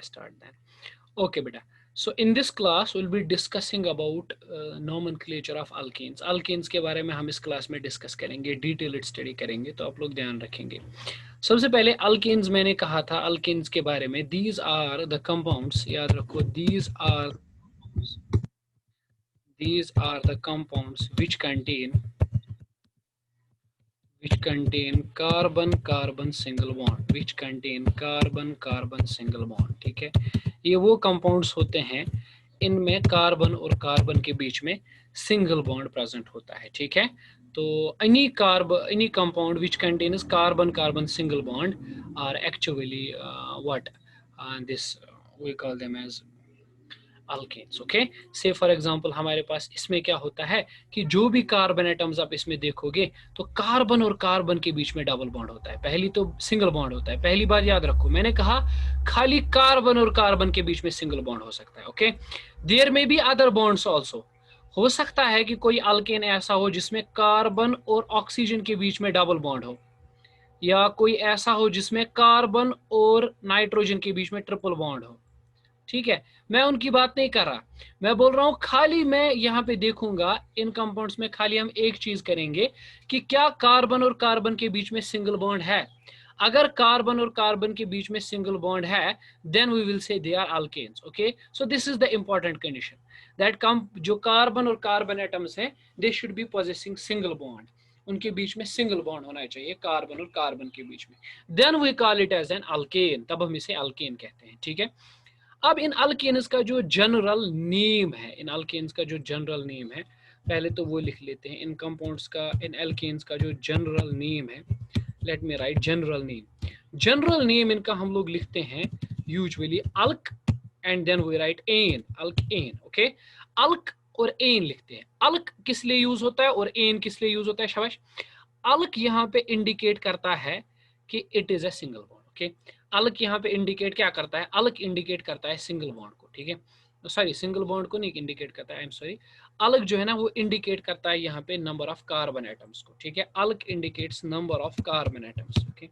start then. Okay, beta. So in this class we'll be discussing about nomenclature of alkenes. Alkenes के बारे में हम इस class में डिस्कस करेंगे, डिटेल्ड स्टडी करेंगे, तो आप लोग ध्यान रखेंगे। सबसे पहले अल्केन्स मैंने कहा था अल्केन्स के बारे में, दीज आर द कंपाउंड्स, याद रखो, these are the compounds which contain carbon carbon single bond, which contain carbon carbon single bond। ठीक है, ये वो कंपाउंड्स होते हैं इनमें कार्बन और कार्बन के बीच में सिंगल बॉन्ड प्रेजेंट होता है। ठीक है, तो any compound which contains carbon carbon single bond are actually what this we call them as alkanes. Okay, say for example हमारे पास इसमें क्या होता है कि जो भी कार्बन एटम्स आप इसमें देखोगे तो कार्बन और कार्बन के बीच में डबल बॉन्ड होता है, पहली तो सिंगल बॉन्ड होता है। पहली बात याद रखो, मैंने कहा खाली कार्बन और कार्बन के बीच में सिंगल बॉन्ड हो सकता है। ओके, देयर में बी अदर बॉन्ड्स आल्सो, हो सकता है कि कोई अल्केन ऐसा हो जिसमें कार्बन और ऑक्सीजन के बीच में डबल बॉन्ड हो, या कोई ऐसा हो जिसमें कार्बन और नाइट्रोजन के बीच में ट्रिपल बॉन्ड हो। ठीक है, मैं उनकी बात नहीं कर रहा, मैं बोल रहा हूं खाली मैं यहाँ पे देखूंगा इन कंपाउंड्स में खाली हम एक चीज करेंगे कि क्या कार्बन और कार्बन के बीच में सिंगल बॉन्ड है। अगर कार्बन और कार्बन के बीच में सिंगल बॉन्ड है then we will say they are alkanes. Okay, so this is the important condition that जो कार्बन और कार्बन एटम्स हैं they should be possessing single bond, उनके बीच में सिंगल बॉन्ड होना चाहिए कार्बन और कार्बन के बीच में, then we call it as N alkane, तब हम इसे अल्केन कहते हैं। ठीक है, अब इन अल्केन्स का जो जनरल नेम है, इन अल्केन्स का जो जनरल नेम है, पहले तो वो लिख लेते हैं इन कंपाउंड्स का, इन अल्केन्स का जो जनरल नेम है। Let me write general name. General name इनका हम लोग लिखते हैं usually alk and then we write ane, alk ane. Okay, alk और एन लिखते हैं। अल्क किस लिए यूज होता है और एन किस लिए यूज होता है? शाबाश। अल्क यहाँ पे इंडिकेट करता है कि it is a single bond. Okay, alk यहाँ पे इंडिकेट क्या करता है? अल्क इंडिकेट करता है सिंगल बॉन्ड को। ठीक है, सॉरी सिंगल बॉन्ड को नहीं इंडिकेट करता है, आई एम सॉरी। अल्क जो है ना वो इंडिकेट करता है यहाँ पे नंबर ऑफ कार्बन एटम्स को। ठीक है, alk indicates number of carbon atoms. Okay,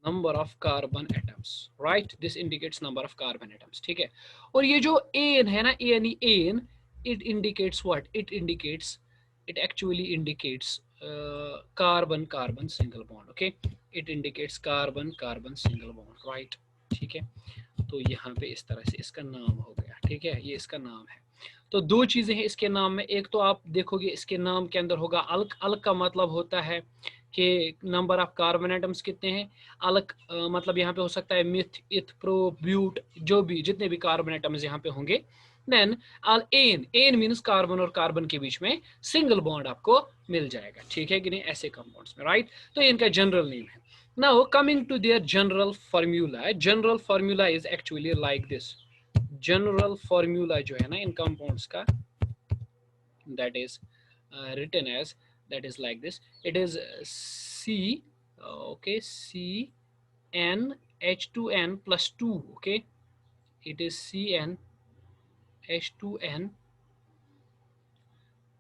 number of carbon atoms, right, this indicates number of carbon atoms. ठीक है, और ये जो एन है ना, यानी ane, it indicates what? It actually indicates carbon carbon single bond. Okay, it indicates carbon carbon single bond, right. ठीक है, तो यहाँ पे इस तरह से इसका नाम हो गया। ठीक है, ये इसका नाम है। तो दो चीजें हैं इसके नाम में, एक तो आप देखोगे इसके नाम के अंदर होगा अल्क। अल्क का मतलब होता है कि नंबर ऑफ कार्बन एटम्स कितने हैं। अल्क मतलब यहाँ पे हो सकता है मिथ, इथ, प्रो, ब्यूट, जो भी जितने भी कार्बन एटम्स यहाँ पे होंगे। Then ane, ane means carbon और कार्बन के बीच में सिंगल बॉन्ड आपको मिल जाएगा। ठीक है कि नहीं, ऐसे कंपाउंड्स में, राइट। तो इनका जनरल नेम है। Now coming to their general formula, general formula is actually like this. General formula जो है ना इन कंपाउंड्स का, that is written as, that is like this, it is C, okay, C N H2N plus 2, okay, it is CN H2N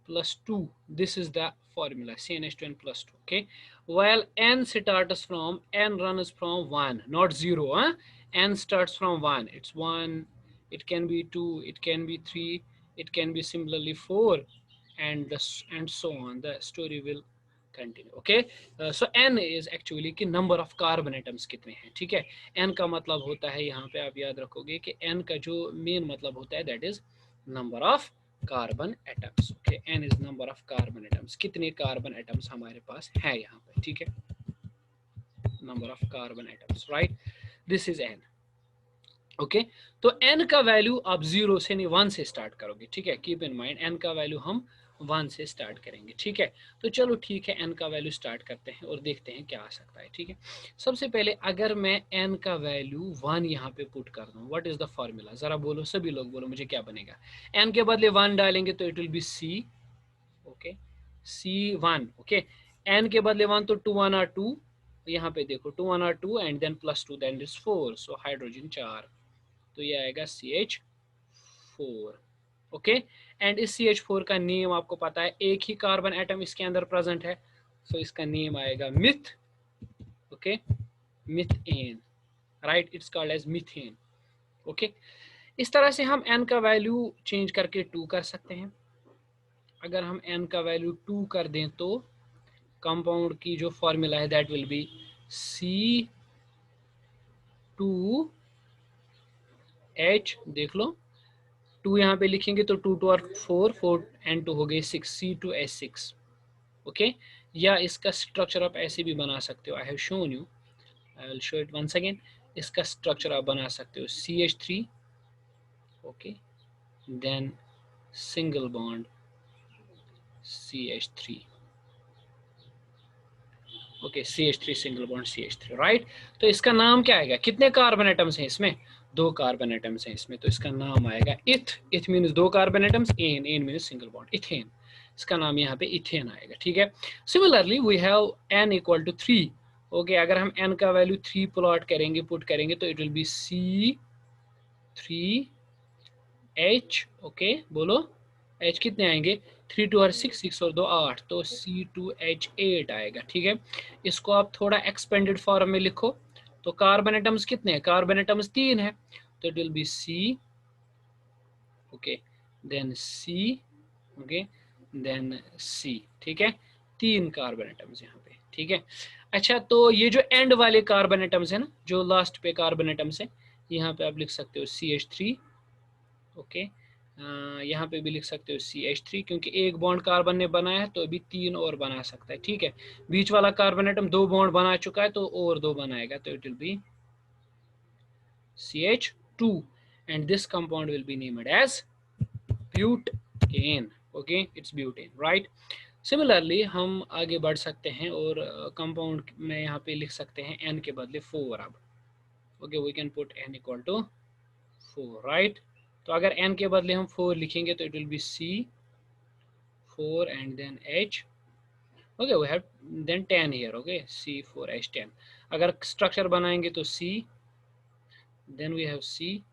plus 2, this is the formula, CnH2n plus 2, okay, while N starts from, N runs from 1, not 0, huh? N starts from 1, it's 1, it can be 2, it can be 3, it can be similarly 4, and so on, the story will continue। okay, so n is actually कि number of carbon atoms कितने हैं। ठीक है, n का मतलब होता है, यहाँ पे आप याद रखोगे कि n का जो मेन मतलब होता है that is number of carbon atoms. Okay, n is number of carbon atoms, कितने कार्बन एटम्स हमारे पास है यहाँ पे। ठीक है, number of carbon atoms, right, this is n। Okay, तो n का वैल्यू आप 0 से नहीं 1 से स्टार्ट करोगे। ठीक है, कीप इन माइंड n का वैल्यू हम 1 से स्टार्ट करेंगे। ठीक है, तो चलो ठीक है, n का वैल्यू स्टार्ट करते हैं और देखते हैं क्या आ सकता है। ठीक है, सबसे पहले अगर मैं n का वैल्यू 1 यहाँ पे पुट कर दूं, व्हाट इज द फॉर्मूला? जरा बोलो, सभी लोग बोलो मुझे क्या बनेगा। n के बदले 1 डालेंगे तो it will be c, okay, C1। Okay, n के बदले 1 तो 2 1 आर 2, यहाँ पे देखो 2 1 are 2 and then plus 2 that is 4, so hydrogen 4, तो ये आएगा CH4। ओके, एंड इस CH4 का नेम आपको पता है, एक ही कार्बन एटम इसके अंदर प्रेजेंट है, सो इसका नेम आएगा meth. Okay, methane. Right, it's called as methane. Okay, इस तरह से हम n का वैल्यू चेंज करके 2 कर सकते हैं। अगर हम n का वैल्यू 2 कर दें तो कंपाउंड की जो फॉर्मूला है दैट विल बी C2H, देख लो 2 यहाँ पे लिखेंगे तो 2 2 और 4 4 and 2 हो गए 6, C2H6। ओके, या इसका स्ट्रक्चर आप ऐसे भी बना सकते हो, I have shown you, I will show it once again. इसका स्ट्रक्चर आप बना सकते हो CH3, okay, then single bond CH3, okay, CH3 single bond CH3, right. तो इसका नाम क्या आएगा, कितने कार्बन एटम्स हैं इसमें, 2 कार्बन एटम्स हैं इसमें, तो इसका नाम आएगा eth means 2 carbon atoms, ane means single bond, ethane. इसका नाम यहाँ पे इथेन आएगा, ठीक है। Similarly we have n equal to 3। Okay, अगर हम n का वैल्यू 3 प्लॉट करेंगे, पुट करेंगे तो it will B C3H, okay, बोलो H कितने आएंगे, 3 2 और 6, 6 और 2 8, तो C2H8 आएगा, ठीक है। इसको आप थोड़ा एक्सपेंडेड फॉर्म में लिखो तो कार्बन एटम्स कितने हैं, कार्बन एटम्स 3 है, तो it will be C, okay, then C, okay, then C, ठीक है। 3 कार्बन एटम्स यहाँ पे, ठीक है। अच्छा, तो ये जो एंड वाले कार्बन एटम्स है ना, जो लास्ट पे कार्बन एटम्स है, यहाँ पे आप लिख सकते हो CH3, ओके, यहाँ पे भी लिख सकते हो CH3, क्योंकि एक बॉन्ड कार्बन ने बनाया है तो अभी 3 और बना सकता है, ठीक है। बीच वाला कार्बन एटम 2 बॉन्ड बना चुका है तो और 2 बनाएगा, तो it will B CH2 and this compound will be named as butane, okay, it's butane, right। Similarly हम आगे बढ़ सकते हैं और कंपाउंड में यहाँ पे लिख सकते हैं n के बदले 4 अब, okay, we can put n equal to 4, right. तो अगर n के बदले हम 4 लिखेंगे तो it will be C4 and then H, okay, we have then 10 here, okay, C4H10। अगर स्ट्रक्चर बनाएंगे तो C, then we have C,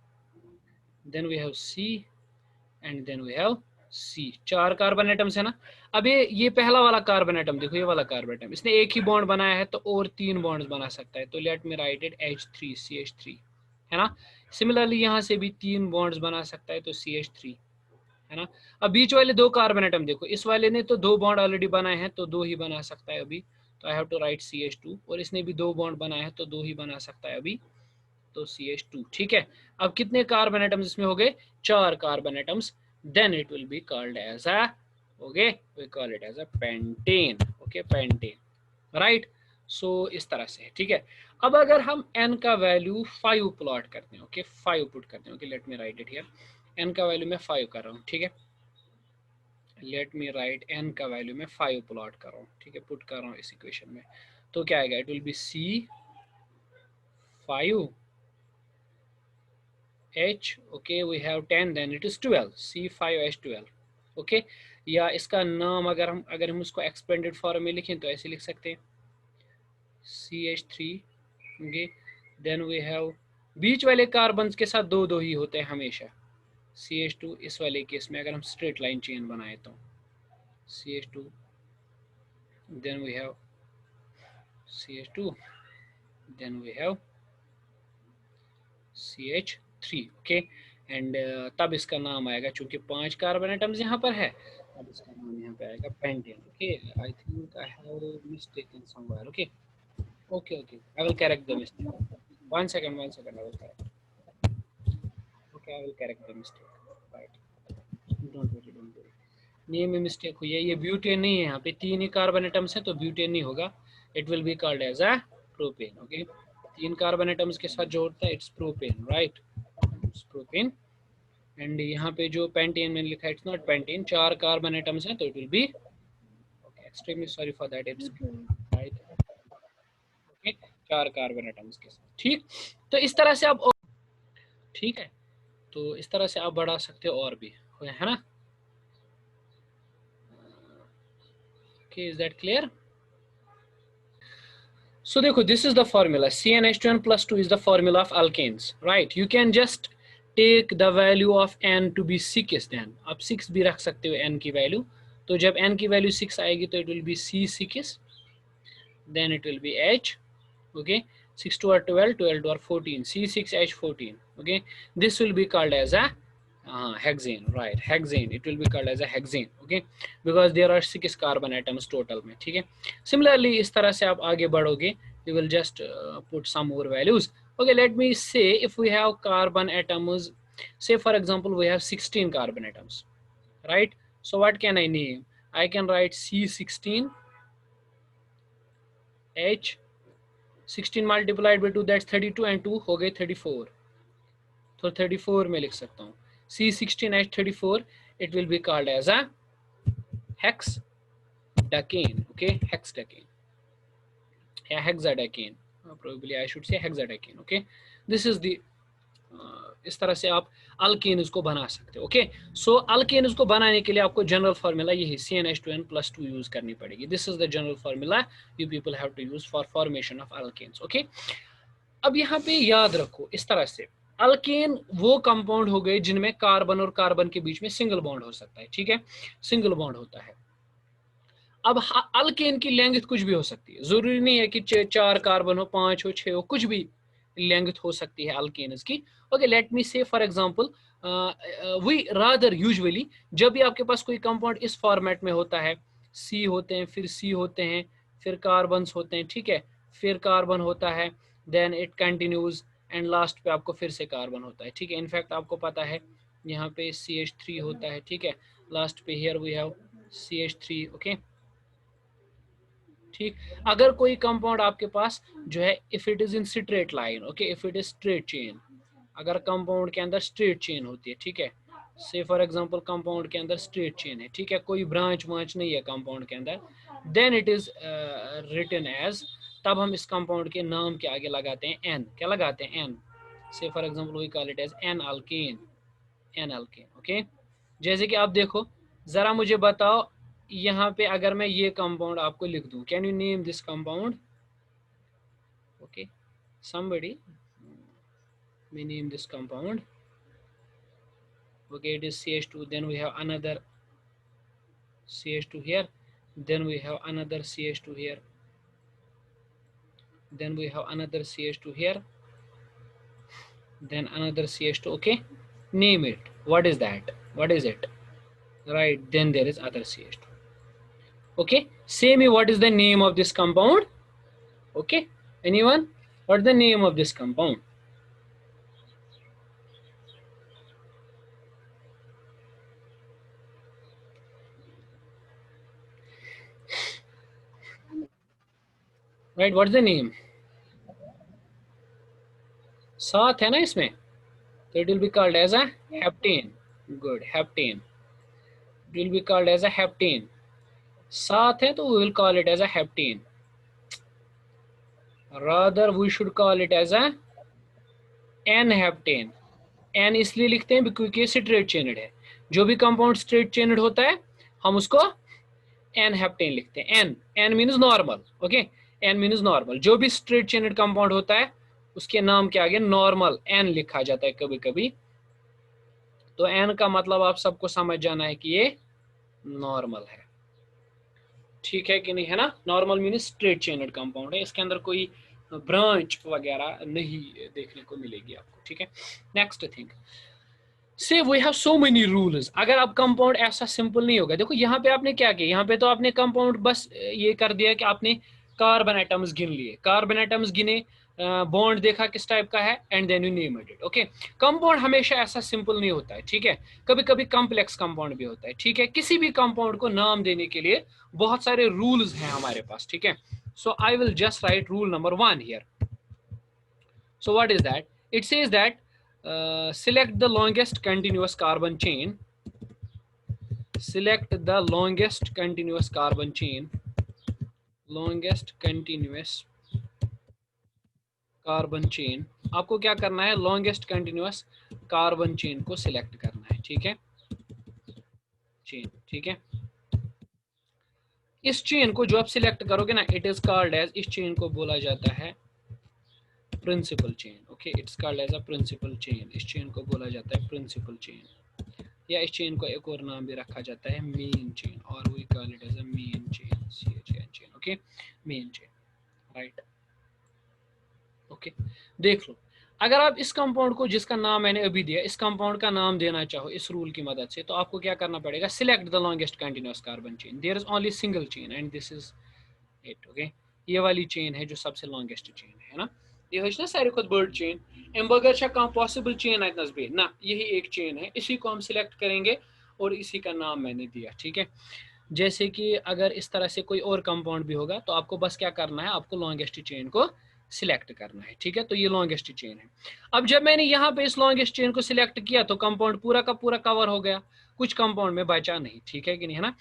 then we have C and then we have C। 4 carbon atoms है ना। अब ये पहला वाला carbon atom देखो, ये वाला कार्बन एटम इसने एक ही बॉन्ड बनाया है तो और 3 बॉन्ड्स बना सकता है, तो late me right it H3 CH3, है ना। सिमिलरली यहाँ से भी 3 बॉन्ड्स बना सकता है तो CH3, है ना। अब बीच वाले 2 कार्बन एटम देखो, इस वाले ने तो 2 बॉन्ड ऑलरेडी बनाए हैं तो 2 ही बना सकता है अभी, तो I have to right CH2, और इसने भी 2 बॉन्ड बनाए हैं तो 2 ही बना सकता है अभी, तो CH2, ठीक है। अब कितने कार्बन एटम्स इसमें हो गए, 4 carbon atoms, then it will be called as a, okay, we call it as a pentane, okay, pentane, right. So इस तरह से है, ठीक है। अब अगर हम n का वैल्यू 5 प्लॉट करते हैं, ओके, 5 पुट करते हैं, okay, let me right it here. n का वैल्यू मैं 5 कर रहा हूँ, ठीक है, लेट मी राइट n का वैल्यू मैं 5 प्लॉट कर रहा हूँ, ठीक है, पुट कर रहा हूँ इस इक्वेशन में, तो क्या आएगा, it will B C5H, okay, we have 10, then it is 12, C5H12, okay। या इसका नाम अगर हम उसको एक्सपेंडेड फॉर्म में लिखें तो ऐसे लिख सकते हैं CH3, okay, then we have बीच वाले कार्बन के साथ 2 2 ही होते हैं हमेशा, CH2 इस वाले केस में अगर हम स्ट्रेट लाइन चेन बनाए तो CH2, then we have CH2, then we have CH3, okay, and तब इसका नाम आएगा, चूंकि 5 कार्बन एटम्स यहाँ पर है, अब इसका नाम यहाँ पे आएगा pentane, okay. I think I have mistaken somewhere, okay, okay, okay, I will correct the mistake, one second, I will correct, okay, I will correct the mistake, right, don't worry, name में mistake हुई है, ये butane नहीं है, यहाँ पे 3 ही carbon atoms हैं तो ब्यूटेन नहीं होगा, it will be called as a propane, okay. 3 carbon atoms के साथ जोड़ता है, it's propane, right, it's propane. And यहाँ पे जो पेंटेन मैंने लिखा है, it's not pentane, 4 carbon atoms हैं तो it will be, okay, extremely sorry for that, it's right, okay, 4 carbon atoms के साथ, ठीक। तो इस तरह से आप, ठीक है, तो इस तरह से आप बढ़ा सकते हो और भी, है ना, okay, is that clear. So देखो, this is the formula, CnH2n plus 2 is the formula of alkanes, right। You can just take the value of n to be 6 then, आप 6 भी रख सकते हो n की वैल्यू, तो जब n की वैल्यू 6 आएगी तो it will be C6, then it will be H, okay, 6 to 12, 12 to 14, C6H14. Okay, this will be called as a hexane, right? Hexane, it will be called as a hexane. Okay, because there are 6 carbon atoms total में, ठीक है. Similarly, इस तरह से आप आगे बढ़ोगे, you will just put some more values. Okay, let me say if we have carbon atoms, say for example we have 16 carbon atoms, right? So what can I name? I can write C16H, 16 multiplied by 2, that's 32, and 2 हो गए 34. तो 34 में लिख सकता हूँ C16H34. It will be called as a hexdecane. Okay, hexdecane, yeah, hexadecane. Probably I should say hexadecane. Okay, this is the इस तरह से आप अल्केन्स को बना सकते हो. ओके, सो अल्केन्स को बनाने के लिए आपको जनरल फार्मूला यही CnH2n+2 यूज करनी पड़ेगी. This is the general formula you people have to use for formation of alkanes. Okay, अब यहाँ पे याद रखो इस तरह से अल्केन वो कंपाउंड हो गए जिनमें कार्बन और कार्बन के बीच में सिंगल बॉन्ड हो सकता है. ठीक है, सिंगल बॉन्ड होता है. अब अल्केन की लेंथ कुछ भी हो सकती है, जरूरी नहीं है कि 4 कार्बन हो, 5 हो, 6 हो, कुछ भी लेंथ हो सकती है अल्केन्स की. Okay, let me say for example we rather usually जब भी आपके पास कोई कंपाउंड इस फॉर्मेट में होता है, सी होते हैं, फिर सी होते हैं, फिर कार्बन्स होते हैं, ठीक है, फिर कार्बन होता है, then it continues and last पे आपको फिर से कार्बन होता है. ठीक है, इनफैक्ट आपको पता है यहाँ पे CH3 होता है. ठीक है, लास्ट पे here we have CH3. Okay, ठीक. अगर कोई कंपाउंड आपके पास जो है if it is in straight line, okay, if it is straight chain, अगर कंपाउंड के अंदर स्ट्रेट चेन होती है, ठीक है, से फॉर एग्जांपल कंपाउंड के अंदर स्ट्रेट चेन है, ठीक है, कोई ब्रांच वांच नहीं है कंपाउंड के अंदर, then it is written as, तब हम इस कंपाउंड के नाम के आगे लगाते हैं एन. क्या लगाते हैं? N. So for example we call it as N alkane, n alkane. Okay, जैसे कि आप देखो, जरा मुझे बताओ यहाँ पे अगर मैं ये कंपाउंड आपको लिख दूं, can you name this compound? Okay, somebody may name this compound. Okay, it is CH2, then we have another CH2 here, then we have another CH2 here, then we have another CH2 here, then another CH2. Okay, name it. What is that? What is it? Right, then there is other CH2. Okay, say me what is the name of this compound? Okay, anyone? What's the name of this compound? Right, what's the name? साथ है ना इसमें, तो it will be called as a heptane. Good, heptane. It will be called as a heptane. साथ है तो we will call it as a heptane. Rather we should call it as a n-heptane. n इसलिए लिखते हैं क्योंकि straight चेनेड है. जो भी कंपाउंड स्ट्रेट चेनेड होता है हम उसको n-heptane लिखते हैं. n means normal. Okay, n means normal. जो भी स्ट्रेट चेनेड कंपाउंड होता है उसके नाम के आगे नॉर्मल n लिखा जाता है कभी कभी. तो n का मतलब आप सबको समझ जाना है कि ये नॉर्मल है. ठीक है कि नहीं, है ना? नॉर्मल मीन्स स्ट्रेट चेनेड कंपाउंड है, इसके अंदर कोई ब्रांच वगैरह नहीं देखने को मिलेगी आपको. ठीक है, next thing, say we have so many rules. अगर आप कंपाउंड ऐसा सिंपल नहीं होगा, देखो यहाँ पे आपने क्या किया, यहाँ पे तो आपने कंपाउंड बस ये कर दिया कि आपने कार्बन एटम्स गिन लिए, कार्बन एटम्स गिने, बॉन्ड देखा किस टाइप का है, and then you name it. Okay, compound हमेशा ऐसा सिंपल नहीं होता है. ठीक है, कभी कभी कॉम्प्लेक्स कंपाउंड भी होता है. ठीक है, किसी भी कंपाउंड को नाम देने के लिए बहुत सारे रूल्स हैं हमारे पास. ठीक है, so I will just write rule number 1 here. So what is that? It says that select the longest continuous carbon chain. Select the longest continuous carbon chain. Longest continuous carbon chain. आपको क्या करना है? Longest continuous carbon chain को select करना है. ठीक है, chain. ठीक है, इस चेन को जो आप सिलेक्ट करोगे ना, इट इज कॉल्ड एज, इस चेन को बोला जाता है principal chain. Okay, it's called as a principal chain. इस चेन को बोला जाता है प्रिंसिपल चेन, या इस चेन को एक और नाम भी रखा जाता है मेन चेन, और we call it as a main chain, CHN chain. Okay, main chain, right. Okay, देख लो, अगर आप इस कंपाउंड को, जिसका नाम मैंने अभी दिया, इस कंपाउंड का नाम देना चाहो इस रूल की मदद से, तो आपको क्या करना पड़ेगा, select the longest continuous carbon chain, there is only single chain and this is it. Okay, ये वाली चेन है जो सबसे लॉन्गेस्ट चेन है ना, ये है ना सारी खुद बर्ड चेन, अम बगैर कह पॉसिबल चेन अतनस बे ना, यही एक चेन है, इसी को हम सिलेक्ट करेंगे और इसी का नाम मैंने दिया। ठीक है, जैसे कि अगर इस तरह से कोई और कंपाउंड भी होगा तो आपको बस क्या करना है, आपको लॉन्गेस्ट चेन को सिलेक्ट करना है। ठीक है, तो ये लॉन्गेस्ट चेन है। अब जब मैंने यहाँ पे इस लॉन्गेस्ट चेन को सिलेक्ट किया तो कंपाउंड पूरा का पूरा कवर हो गया, कुछ कंपाउंड में बचा नहीं। ठीक है कि नहीं, है ना।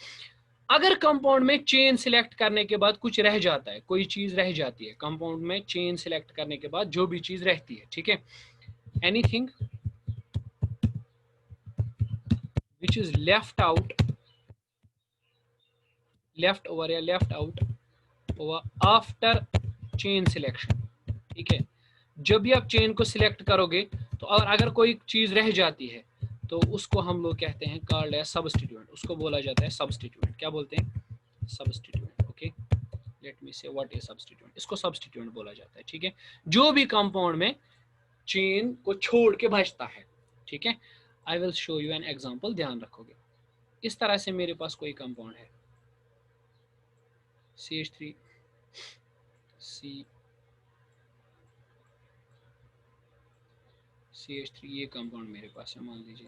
अगर कंपाउंड में चेन सिलेक्ट करने के बाद कुछ रह जाता है, कोई चीज रह जाती है कंपाउंड में, चेन सिलेक्ट करने के बाद जो भी चीज रहती है, ठीक है, anything which is left out, left over या left out over after chain selection. ठीक है, जब भी आप चेन को सिलेक्ट करोगे तो और अगर कोई चीज रह जाती है तो उसको हम लोग कहते हैं कॉल्ड है सब्स्टिट्यूएंट, उसको बोला जाता है सब्स्टिट्यूएंट। क्या बोलते हैं, सब्स्टिट्यूएंट। ओके, लेट मी से व्हाट इज सब्स्टिट्यूएंट, इसको सब्स्टिट्यूएंट बोला जाता है। ठीक है, जो भी कंपाउंड में चेन को छोड़ के बचता है। ठीक है, आई will show you an example, ध्यान रखोगे। इस तरह से मेरे पास कोई कंपाउंड है CH3 CH3, ये कंपाउंड मेरे पास है, मान लीजिए।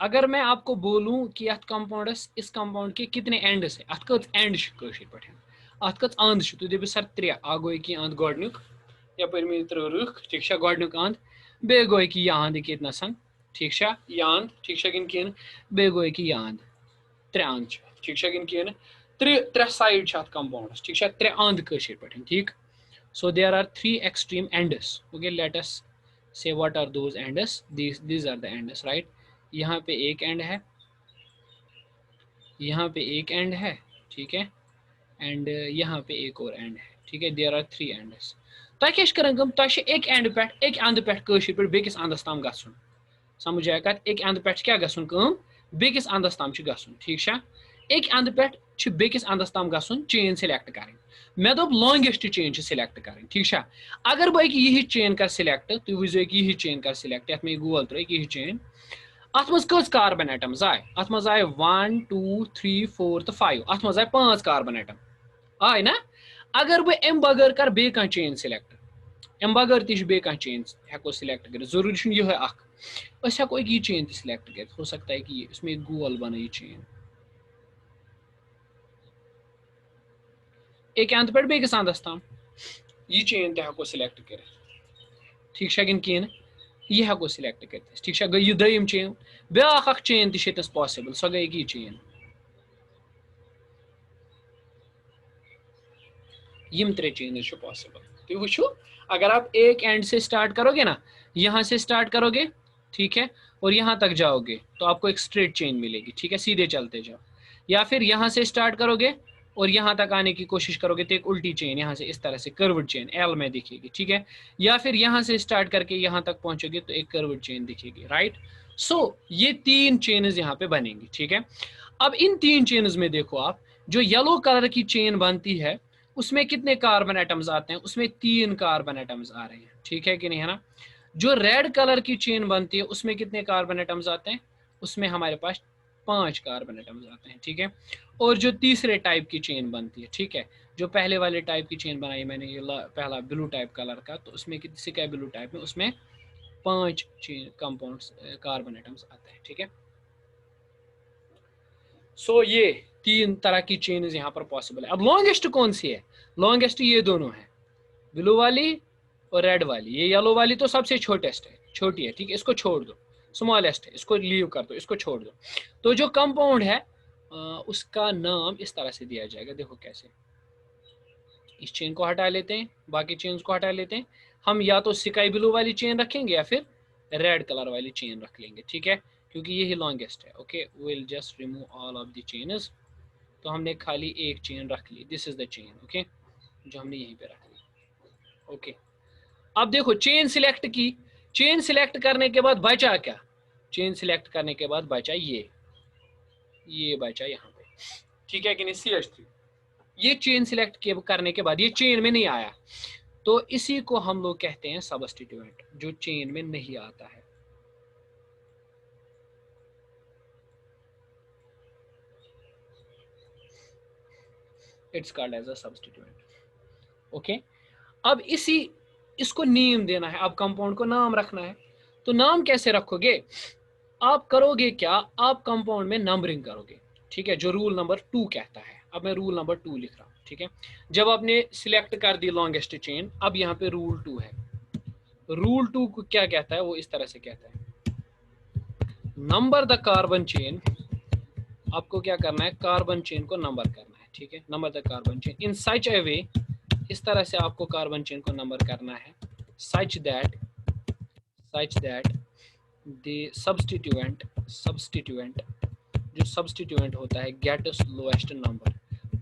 अगर मैं आपको बोलूं कि अत कंपाउंडस, इस कंपाउंड के कितने एंड्स है, अत कत एंड कशर पे, अत कत अंद तु दप सर त्रे, गो कि अंद गोडनुक यपर मे त्रो रुख, ठीक गोडनुक अंद, बे गो कि यह अंद कितनसन, ठीक यह अंद, ठीक किन किन, बे गो कि यह अंद, त्रे अंद, ठीक किन किन, त्रे साइड अत कंपाउंडस, ठीक त्रे अंद कशर पे, ठीक। So there are three extreme ends. Okay, let us say what are those ends. These are the ends, right? यहाँ पे एक एंड है, यहाँ पे एक एंड है, ठीक है, एंड यहाँ पे एक और एंड है। ठीक है, देयर आर थ्री एंड्स। तह क्या कम, तह एक एंड पे, एक अंद पे कशर पे बेकिस अंदस ताम गसुन, समझ आया कत, एक अंद पे क्या गसुन कम, बेकिस अंदस ताम गसुन, ठीक है, एक अंद पे बेकिस अंदस ताम गसुन, चेन सिलेक्ट करें। मे दोप लॉन्गेस्ट चेन सिलेक्ट करें, ठीक है। अगर बह यही चेन कर सिलेक्ट, तुम वो यही चेन कर सिलेक्ट, ये गोल त्रो यही चेन, अत मज कस कार्बन एटम्स आए, अत मज आए 1 2 3 4 तो 5, अत मज आए 5 कार्बन एटम आए ना। अगर बह अम बगैर कर बे चेन सिलेक्ट, अम बगैर तह बे चेन हेको सिलेक्ट कर, जरूरी यह हेको ये चेन सिलेक्ट कर, हो सकता है कि इसमें गोल बने ये चेन, एक अंत पे बेकिस अंदस ताम, ये चेन तह सिलेक्ट कर, ठीक कि कहें, यह हेको सिलेक्ट कर, ठीक गई यह दम चेन, ब्या चेन तस पॉसिबल, सो गई ये चेन, यम त्रे चेन पॉसिबल। तो वो अगर आप एक एंड से स्टार्ट करोगे ना, यहाँ से स्टार्ट करोगे, ठीक है, और यहाँ तक जाओगे तो आपको एक स्ट्रेट चेन मिलेगी, ठीक है, सीधे चलते जाओ। या फिर यहाँ से स्टार्ट करोगे और यहाँ तक आने की कोशिश करोगे तो एक उल्टी चेन यहाँ से इस तरह से कर्व्ड चेन एल में दिखेगी, ठीक है। या फिर यहाँ से स्टार्ट करके यहाँ तक पहुंचोगे तो एक कर्व्ड चेन दिखेगी, राइट। सो ये तीन चेन्स यहाँ पे बनेंगी, ठीक है। अब इन तीन चेन्स में देखो आप, जो येलो कलर की चेन बनती है उसमें कितने कार्बन एटम्स आते हैं, उसमें 3 कार्बन एटम्स आ रहे हैं, ठीक है कि नहीं, है ना। जो रेड कलर की चेन बनती है उसमें कितने कार्बन एटम्स आते हैं, उसमें हमारे पास 5 कार्बन एटम्स आते हैं, ठीक है। और जो तीसरे टाइप की चेन बनती है, ठीक है, जो पहले वाले टाइप की चेन बनाई मैंने, ये पहला ब्लू टाइप कलर का, तो उसमें किसी का ब्लू टाइप में, उसमें 5 चेन कंपाउंड्स कार्बन एटम्स आते हैं, ठीक है। सो ये 3 तरह की चेन यहाँ पर पॉसिबल है। अब लॉन्गेस्ट कौन सी है, लॉन्गेस्ट ये दोनों है, ब्लू वाली और रेड वाली। ये येलो वाली तो सबसे छोटेस्ट है, छोटी है, ठीक है, इसको छोड़ दो, स्मॉलेस्ट है, इसको लीव कर दो, इसको छोड़ दो। तो जो कंपाउंड है उसका नाम इस तरह से दिया जाएगा, देखो कैसे, इस चेन को हटा लेते हैं, बाकी चेन को हटा लेते हैं, हम या तो स्काई ब्लू वाली चेन रखेंगे या फिर रेड कलर वाली चेन रख लेंगे, ठीक है, क्योंकि यही लॉन्गेस्ट है। Okay, will just remove all of the chains, तो हमने खाली एक चेन रख ली, this is the chain, okay, जो हमने यहीं पे रख ली। ओके, अब देखो चेन सिलेक्ट की, चेन सिलेक्ट करने के बाद बचा क्या, चेन सिलेक्ट करने के बाद बचा ये बचा यहाँ पे, ठीक है कि नहीं, CH3। ये चेन सिलेक्ट करने के बाद ये चेन में नहीं आया, तो इसी को हम लोग कहते हैं सब्स्टिट्यूएंट, जो चेन में नहीं आता है। It's called as a substituent. Okay, अब इसको नेम देना है, अब कंपाउंड को नाम रखना है। तो नाम कैसे रखोगे? आप करोगे क्या, आप कंपाउंड में नंबरिंग करोगे, ठीक है, जो रूल नंबर 2 कहता है। अब मैं रूल नंबर 2 लिख रहा हूँ, ठीक है। जब आपने सिलेक्ट कर दी लॉन्गेस्ट चेन, अब यहाँ पे रूल 2 है। रूल 2 को क्या कहता है? वो इस तरह से कहता है, नंबर द कार्बन चेन। आपको क्या करना है? कार्बन चेन को नंबर करना है, ठीक है। Number the carbon chain in such a way, इस तरह से आपको कार्बन चेन को नंबर करना है, सच दैट द सब्स्टिट्यूएंट जो सब्स्टिट्यूएंट होता है गेट्स लोएस्ट नंबर,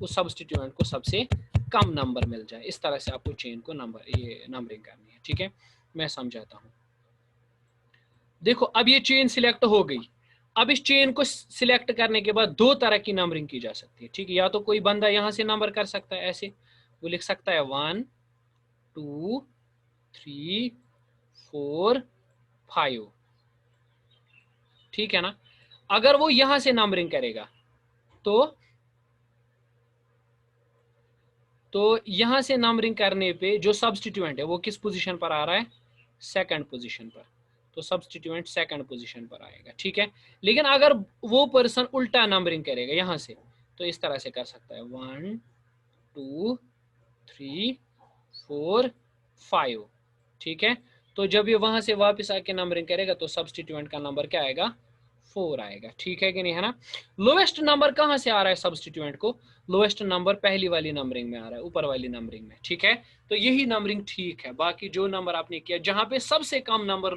उस सब्स्टिट्यूएंट को सबसे कम नंबर मिल जाए। इस तरह से आपको चेन को नंबरिंग करनी है, ठीक है। मैं समझाता हूँ। देखो, अब ये चेन सिलेक्ट हो गई। अब इस चेन को सिलेक्ट करने के बाद दो तरह की नंबरिंग की जा सकती है, ठीक है। या तो कोई बंदा यहाँ से नंबर कर सकता है, ऐसे वो लिख सकता है 1 2 3 4 5, ठीक है ना। अगर वो यहां से नंबरिंग करेगा तो यहां से नंबरिंग करने पे जो सब्स्टिट्यूएंट है वो किस पोजीशन पर आ रहा है? सेकंड पोजीशन पर। तो सब्स्टिट्यूएंट सेकंड पोजीशन पर आएगा, ठीक है। लेकिन अगर वो पर्सन उल्टा नंबरिंग करेगा यहां से, तो इस तरह से कर सकता है 1 2 3 4 5, ठीक है। तो जब ये वहां से वापस आके नंबरिंग करेगा तो सब्स्टिट्यूएंट का नंबर क्या आएगा? 4 आएगा, ठीक है कि नहीं, है ना। लोएस्ट नंबर कहां से आ रहा है सब्स्टिट्यूएंट को? लोएस्ट नंबर पहली वाली नंबरिंग में आ रहा है, ऊपर वाली नंबरिंग में, ठीक है। तो यही नंबरिंग ठीक है। बाकी जो नंबर आपने किया, जहां पे सबसे कम नंबर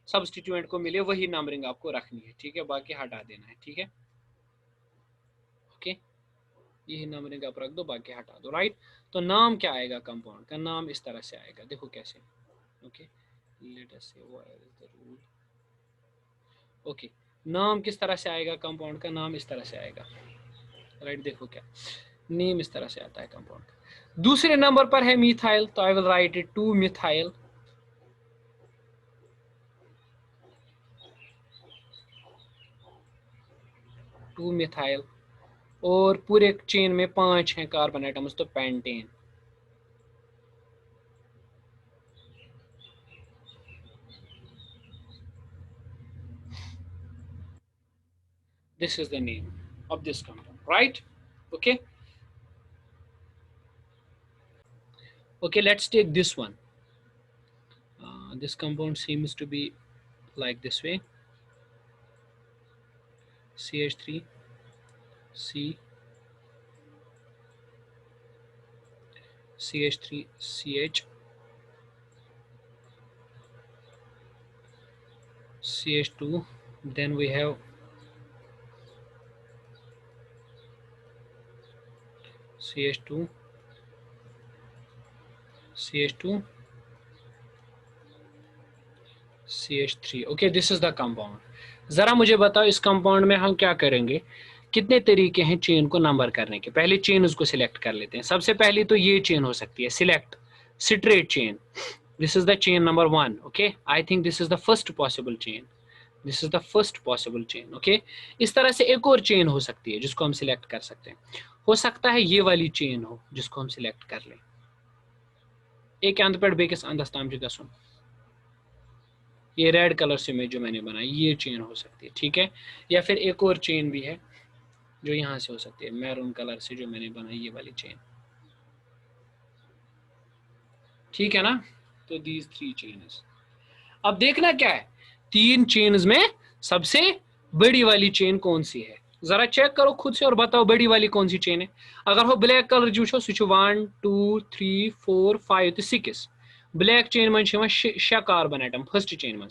सब्स्टिट्यूएंट को मिले, वही नंबरिंग आपको रखनी है, ठीक है। बाकी हटा देना है, ठीक है। ओके, यही नंबरिंग आप रख दो, बाकी हटा दो, राइट। तो नाम क्या आएगा? कंपाउंड का नाम इस तरह से आएगा, देखो कैसे। ओके, लेट अस से what is the rule. Okay, नाम किस तरह से आएगा? कंपाउंड का नाम इस तरह से आएगा, राइट। देखो क्या नेम इस तरह से आता है कंपाउंड का। दूसरे नंबर पर है मिथाइल, तो I will right it 2 methyl. और पूरे चेन में 5 हैं कार्बन एटम्स, तो pentane. This is the name of this compound, right? Okay. Okay, let's take this one. This compound seems to be like this way: CH3, C, CH3, CH, CH2. Then we have CH2, CH2, CH3. Okay, this is the compound. जरा मुझे बताओ, इस compound में हम क्या करेंगे? कितने तरीके हैं चेन को नंबर करने के? पहले चेन उसको सिलेक्ट कर लेते हैं। सबसे पहली तो ये चेन हो सकती है, select straight chain. This is the chain number 1। Okay, I think this is the first possible chain. This is the first possible chain. Okay, इस तरह से एक और चेन हो सकती है जिसको हम सिलेक्ट कर सकते हैं। हो सकता है ये वाली चेन हो जिसको हम सिलेक्ट कर लें। एक अंत पे बेकिस अंदस ताम जी गसुन, ये रेड कलर से में जो मैंने बनाई, ये चेन हो सकती है, ठीक है। या फिर एक और चेन भी है जो यहाँ से हो सकती है, मैरून कलर से जो मैंने बनाई, ये वाली चेन, ठीक है ना। तो दीज 3 चेन्स। अब देखना क्या है, 3 चेन्स में सबसे बड़ी वाली चेन कौन सी है? जरा चेक करो खुद से और बताओ बड़ी वाली कौन सी चेन है। अगर हो ब्लैक कलर जो 1 2 3 4 5 तो 6 ब्लैक चेन मन 6 कार्बन एटम फर्स्ट चेन मन।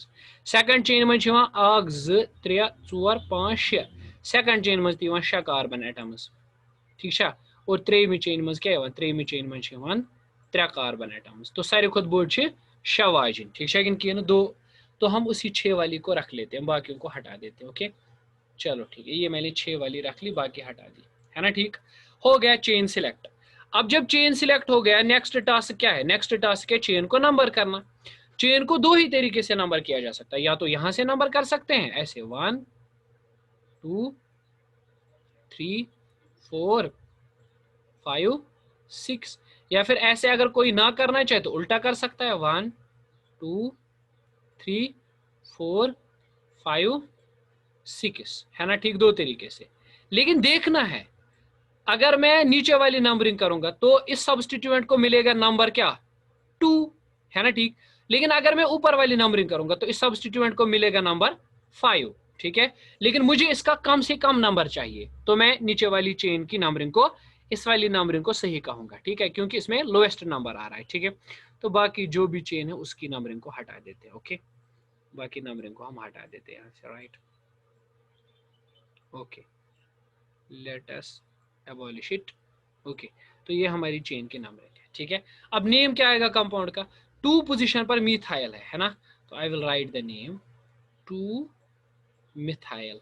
सेकंड चेन मन 1 2 3 4 5 6 सेकंड चेन मन 6 कार्बन एटम्स, ठीक है। और त्रेमी चेन मन क्या? त्रेमी चेन मन 3 कार्बन एटम्स। तो सारे खुद बोर्ड 6 वाजिन, ठीक है। दो तो हम उसी 6 वाली को रख लेते हैं, बाकियों को हटा देते हैं। ओके, चलो ठीक है, ये मैंने 6 वाली रख ली, बाकी हटा दी, है ना। ठीक हो गया चेन सिलेक्ट। अब जब चेन सिलेक्ट हो गया, नेक्स्ट टास्क क्या है? नेक्स्ट टास्क है चेन को नंबर करना। चेन को दो ही तरीके से नंबर किया जा सकता है, या तो यहां से नंबर कर सकते हैं ऐसे 1 2 3 4 5 6, या फिर ऐसे अगर कोई ना करना चाहे तो उल्टा कर सकता है 1 2 3 4 5 6, है ना। ठीक, दो तरीके से। लेकिन देखना है, अगर मैं नीचे वाली नंबरिंग करूंगा तो इस सब्सटीट्यूएंट को मिलेगा नंबर क्या? 2, है ना। ठीक, लेकिन अगर मैं ऊपर वाली नंबरिंग करूंगा तो इस सब्सटीट्यूएंट को मिलेगा नंबर 5, ठीक है। लेकिन मुझे इसका कम से कम नंबर चाहिए, तो मैं नीचे वाली चेन की नंबरिंग को इस वाली नंबरिंग को सही कहूंगा, ठीक है, क्योंकि इसमें लोएस्ट नंबर आ रहा है, ठीक है। तो बाकी जो भी चेन है उसकी नंबरिंग को हटा देते हैं। ओके, बाकी नंबरिंग को हम हटा देते हैं, right. Okay, let us abolish it. Okay, तो ये हमारी चेन की नंबरिंग है, ठीक है। अब नेम क्या आएगा कंपाउंड का? 2 पोजीशन पर मिथाइल है ना, तो I will right the name 2 methyl.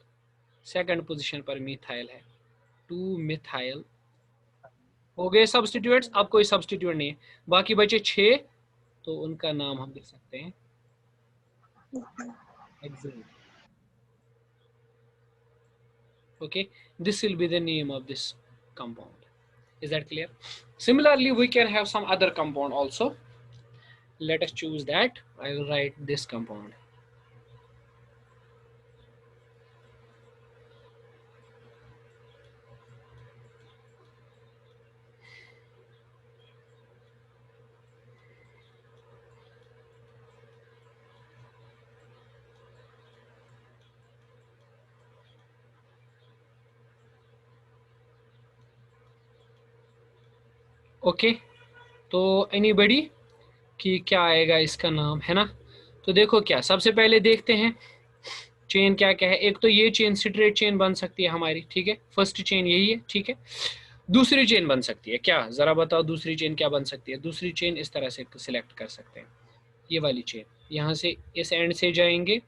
Second position पर मिथाइल है, 2 मिथाइल। हो गए सब्सटीट्यूएंट्स, अब कोई सब्सटीट्यूएंट नहीं है, बाकी बचे 6, तो उनका नाम हम लिख सकते हैं hexane. Okay, this will be the name of this compound. Is that clear? Similarly, we can have some other compound also. Let us choose that. I will write this compound. Okay, तो anybody कि क्या आएगा इसका नाम, है ना। तो देखो क्या, सबसे पहले देखते हैं चेन क्या क्या है। एक तो ये चेन स्ट्रेट चेन बन सकती है हमारी, ठीक है, फर्स्ट चेन यही है, ठीक है। दूसरी चेन बन सकती है क्या, जरा बताओ दूसरी चेन क्या बन सकती है? दूसरी चेन इस तरह से सिलेक्ट कर सकते हैं, ये वाली चेन, यहाँ से इस एंड से जाएंगे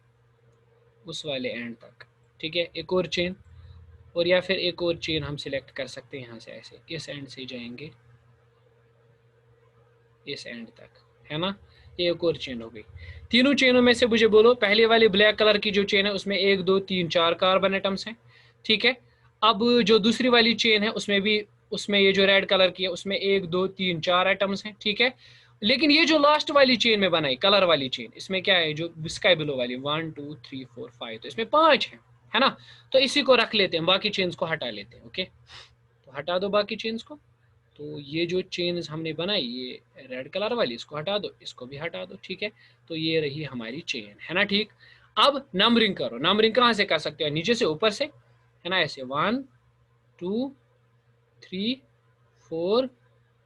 उस वाले एंड तक, ठीक है। एक और चेन, और या फिर एक और चेन हम सिलेक्ट कर सकते हैं यहाँ से, ऐसे इस एंड से जाएंगे इस एंड तक, है ना। ये एक और चेन हो गई। तीनों चेनों में से मुझे बोलो, पहले वाली ब्लैक कलर की जो चेन है उसमें 1 2 3 4 कार्बन एटम्स हैं, ठीक है। अब जो दूसरी वाली चेन है उसमें भी, उसमें ये जो रेड कलर की है उसमें 1 2 3 4 एटम्स हैं, ठीक है। लेकिन ये जो लास्ट वाली चेन में बनाई कलर वाली चेन, इसमें क्या है, जो स्काई ब्लू वाली 1 2 3 4 5, तो इसमें 5 है ना। तो इसी को रख लेते हैं, बाकी चेन्स को हटा लेते हैं। ओके, तो हटा दो बाकी चेन्स को। तो ये जो चेन्स हमने बनाई, ये रेड कलर वाली, इसको हटा दो, इसको भी हटा दो, ठीक है। तो ये रही हमारी चेन, है ना। ठीक, अब नंबरिंग करो। नंबरिंग कहाँ से कर सकते हो? नीचे से ऊपर से, है ना, ऐसे 1 2 3 4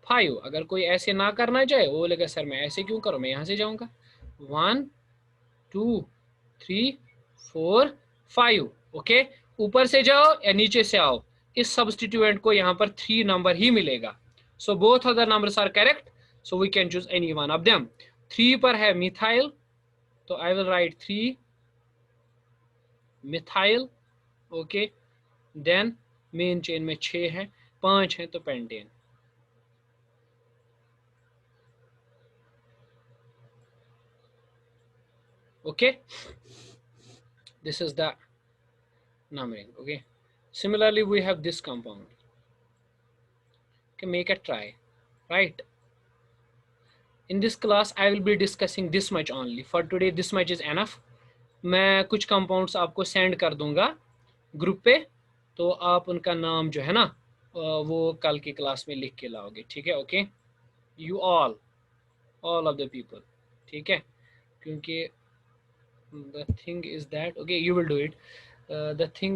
5। अगर कोई ऐसे ना करना चाहे वो बोलेगा सर मैं ऐसे क्यों करूँ, मैं यहाँ से जाऊँगा 1 2 3 4 5। ओके, ऊपर से जाओ या नीचे से आओ, इस सब्सटीट्यूएंट को यहाँ पर 3 नंबर ही मिलेगा। So both of the numbers are correct, so we can choose any one of them. 3 पर है मिथाइल, तो I will write 3 methyl. Okay, then main chain में 6 है, 5 है तो pentane. Okay, this is the numbering. Okay, similarly we have this compound. Okay, make a try, right? In this class I will be discussing this much only for today. This much is enough. मैं कुछ compounds आपको send कर दूंगा group पे, तो आप उनका नाम जो है ना वो कल की क्लास में लिख के लाओगे, ठीक है। Okay, you all of the people, ठीक है, क्योंकि the thing is that okay you will do it. The thing